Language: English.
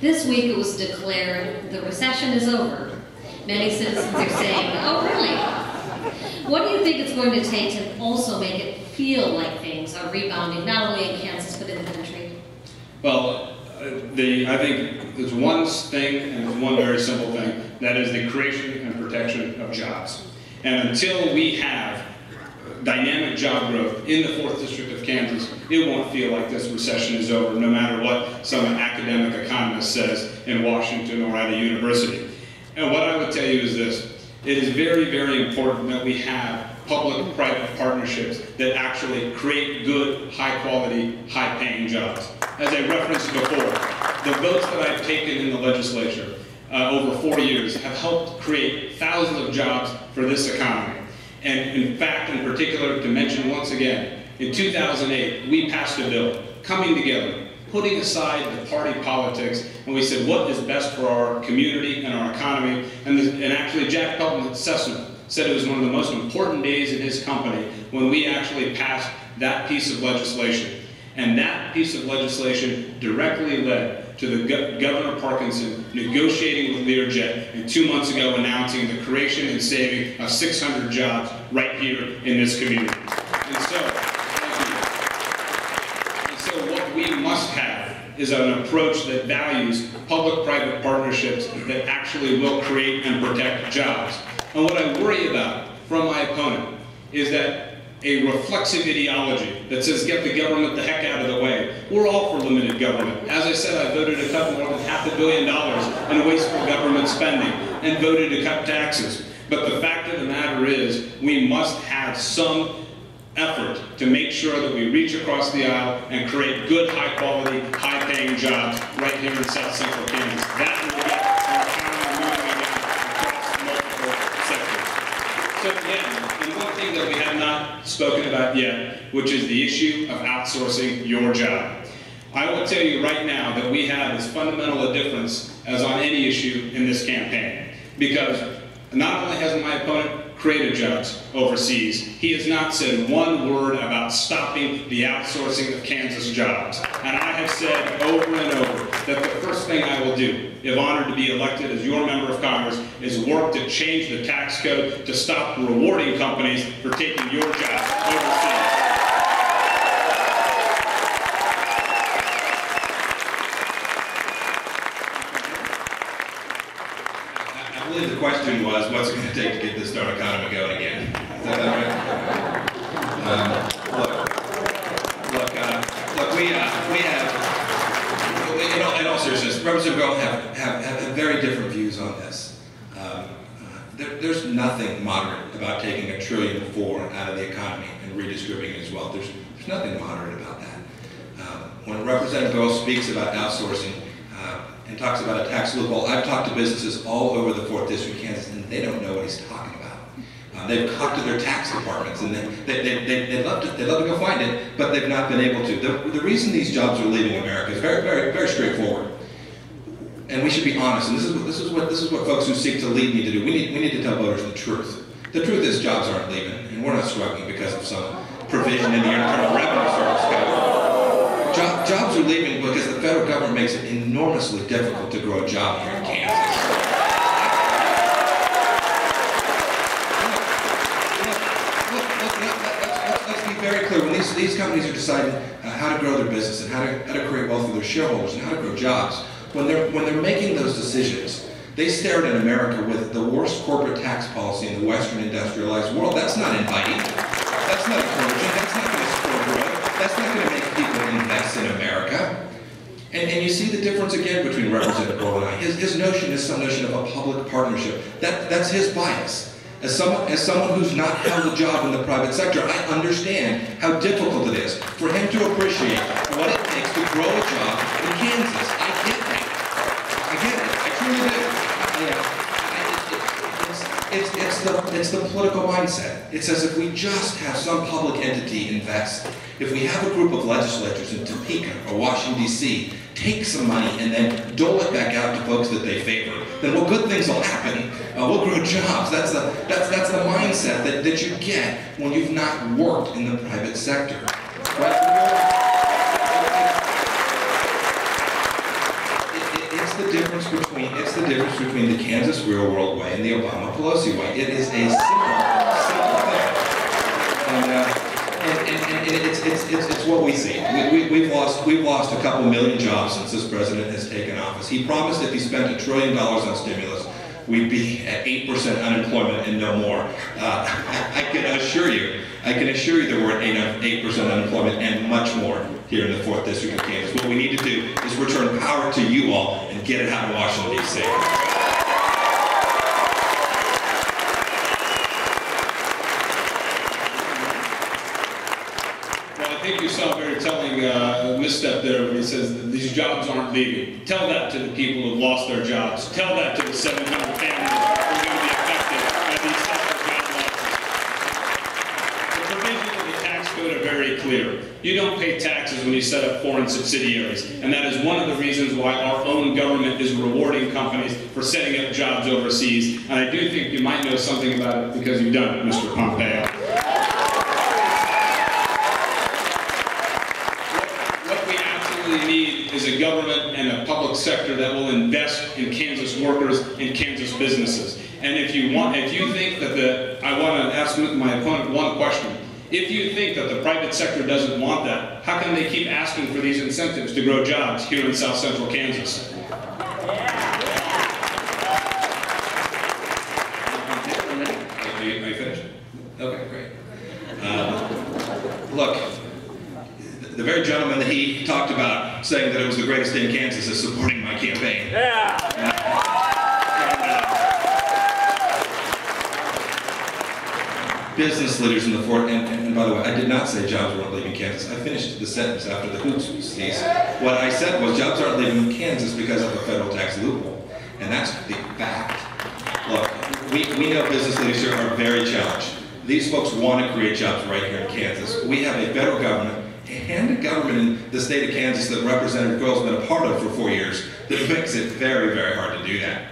This week it was declared the recession is over. Many citizens are saying, oh really? What do you think it's going to take to also make it feel like things are rebounding, not only in Kansas but in the country? Well, I think there's one thing, and there's one very simple thing, that is the creation and protection of jobs. And until we have dynamic job growth in the 4th District of Kansas, it won't feel like this recession is over, no matter what some academic economist says in Washington or at a university. And what I would tell you is this: it is very, very important that we have public-private partnerships that actually create good, high-quality, high-paying jobs. As I referenced before, the votes that I've taken in the legislature over 4 years have helped create thousands of jobs for this economy. And in fact, in particular, to mention once again, in 2008, we passed a bill, coming together, putting aside the party politics, and we said, what is best for our community and our economy? And actually, Jack Pelton at Cessna said it was one of the most important days in his company when we actually passed that piece of legislation. And that piece of legislation directly led to the Governor Parkinson negotiating with Learjet, and 2 months ago announcing the creation and saving of 600 jobs right here in this community. And so what we must have is an approach that values public-private partnerships that actually will create and protect jobs. And what I worry about from my opponent is that a reflexive ideology that says get the government the heck out of the way. We're all for limited government. As I said, I voted to cut more than $500 million in wasteful government spending and voted to cut taxes. But the fact of the matter is we must have some effort to make sure that we reach across the aisle and create good, high-quality, high-paying jobs right here in South Central Kansas. That will get our economy moving again across multiple sectors. So again, and one thing that we have not spoken about yet, which is the issue of outsourcing your job. I will tell you right now that we have as fundamental a difference as on any issue in this campaign, because not only has my opponent created jobs overseas, he has not said one word about stopping the outsourcing of Kansas jobs. And I have said over and over that the first thing I will do, if honored to be elected as your member of Congress, is work to change the tax code to stop rewarding companies for taking your jobs overseas. I believe the question was, what's it going to take to get this darn economy going again? Is that right? Look, we have, in all seriousness, Representative Goyle have very different views on this. There's nothing moderate about taking $1.4 trillion out of the economy and redistributing it as well. There's nothing moderate about that. When Representative Goyle speaks about outsourcing, and talks about a tax loophole, I've talked to businesses all over the 4th District of Kansas, and they don't know what he's talking about. They've talked to their tax departments, and they'd love to go find it, but they've not been able to. The reason these jobs are leaving America is very, very, very straightforward, and we should be honest. And this is what folks who seek to lead need to do. We need to tell voters the truth. The truth is jobs aren't leaving, and we're not struggling because of some provision in the Internal Revenue Service code. Jobs are leaving because the federal government makes it enormously difficult to grow a job here in Kansas. Let's be very clear. When these companies are deciding how to grow their business and how to create wealth for their shareholders and how to grow jobs, when they're making those decisions, they stare at America with the worst corporate tax policy in the Western industrialized world. That's not inviting. That's not encouraging. That's not going to support growth. That's not going to make people invest in America. And you see the difference again between Representative Goyle and I. His notion is some notion of a public partnership. That's his bias. As someone who's not held a job in the private sector, I understand how difficult it is for him to appreciate what it takes to grow a job in Kansas. I get that. I get it. I truly do. It's the political mindset. It's as if we just have some public entity invest. If we have a group of legislators in Topeka or Washington, D.C., take some money and then dole it back out to folks that they favor, then well, good things will happen. We'll grow jobs. That's the mindset that you get when you've not worked in the private sector. Right? the difference between the Kansas real world way and the Obama-Pelosi way. It is a simple thing. And it's what we see. We've lost a couple million jobs since this president has taken office. He promised if he spent $1 trillion on stimulus, we'd be at 8% unemployment and no more. I can assure you that we're at 8% unemployment and much more here in the 4th District of Kansas. What we need to do is return power to you all and get it out of Washington, D.C. I think you saw a very telling misstep there when he says that these jobs aren't leaving. Tell that to the people who have lost their jobs. Tell that to the 700 families who are going to be affected by these tougher job losses. The provisions of the tax code are very clear. You don't pay taxes when you set up foreign subsidiaries, and that is one of the reasons why our own government is rewarding companies for setting up jobs overseas. And I do think you might know something about it because you've done it, Mr. Pompeo. Need is a government and a public sector that will invest in Kansas workers and Kansas businesses. And if you think that I want to ask my opponent one question. If you think that the private sector doesn't want that, how can they keep asking for these incentives to grow jobs here in South Central Kansas? Are you finished? Okay, great. Look. The very gentleman that he talked about saying that it was the greatest day in Kansas is supporting my campaign. Yeah. Business leaders in the 4th, and by the way, I did not say jobs weren't leaving Kansas. I finished the sentence after the Hughes piece. What I said was jobs aren't leaving Kansas because of a federal tax loophole. And that's the fact. Look, we know business leaders here are very challenged. These folks want to create jobs right here in Kansas. We have a federal government and a government in the state of Kansas that Representative Goyle's been a part of for 4 years that makes it very, very hard to do that.